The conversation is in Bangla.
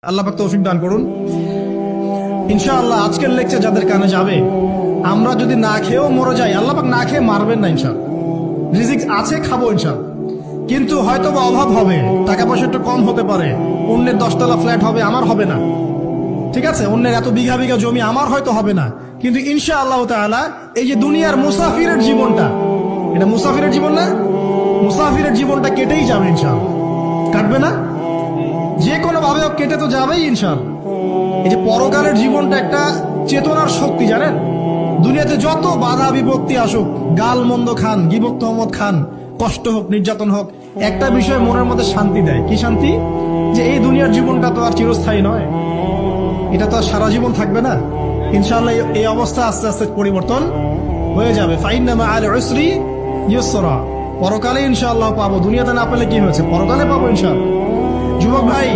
আল্লাহ পাক তৌফিক দান করুন। ইনশাআল্লাহ আজকের লেকচার যাদের কানে যাবে, আমরা যদি না খেয়েও মরে যাই, আল্লাহ পাক না খেয়ে মারবেন না ইনশাআল্লাহ। রিজিক আছে, খাবো ইনশাআল্লাহ। কিন্তু হয়তো বা অভাব হবে, টাকা পয়সা একটু কম হতে পারে, অন্যের 10 তলা ফ্ল্যাট হবে, আমার হবে না, ঠিক আছে, অন্যের এত বিঘা বিঘা জমি আমার হয়তো হবে না, কিন্তু ইনশাআল্লাহ তাআলা এই যে দুনিয়ার মুসাফিরের জীবনটা, এটা মুসাফিরের জীবন না, মুসাফিরের জীবনটা কেটেই যাবে ইনশাআল্লাহ। কাটবে না? যে কোনো ভাবে কেটে তো যাবেই ইনশাআল্লাহ। এই যে পরকালের জীবনটা একটা চেতনার শক্তি, জানেন, দুনিয়াতে যত বাধা বিপত্তি আসুক, গাল মন্দ খান, গীবত তহমত খান, কষ্ট হোক, নির্যাতন হোক, একটা বিষয় মনের মধ্যে শান্তি দেয়। কি শান্তি? যে এই দুনিয়ার জীবনটা তো আর চিরস্থায়ী নয়, এটা তো আর সারা জীবন থাকবে না। ইনশাআল্লাহ এই অবস্থা আস্তে আস্তে পরিবর্তন হয়ে যাবে। ফাইন্না মাআল উসরি ইউসরা, পরকালে ইনশাআল্লাহ পাবো, দুনিয়াতে না পেলে কি হয়েছে, পরকালে পাবো ইনশাআল্লাহ। যুবক ভাই,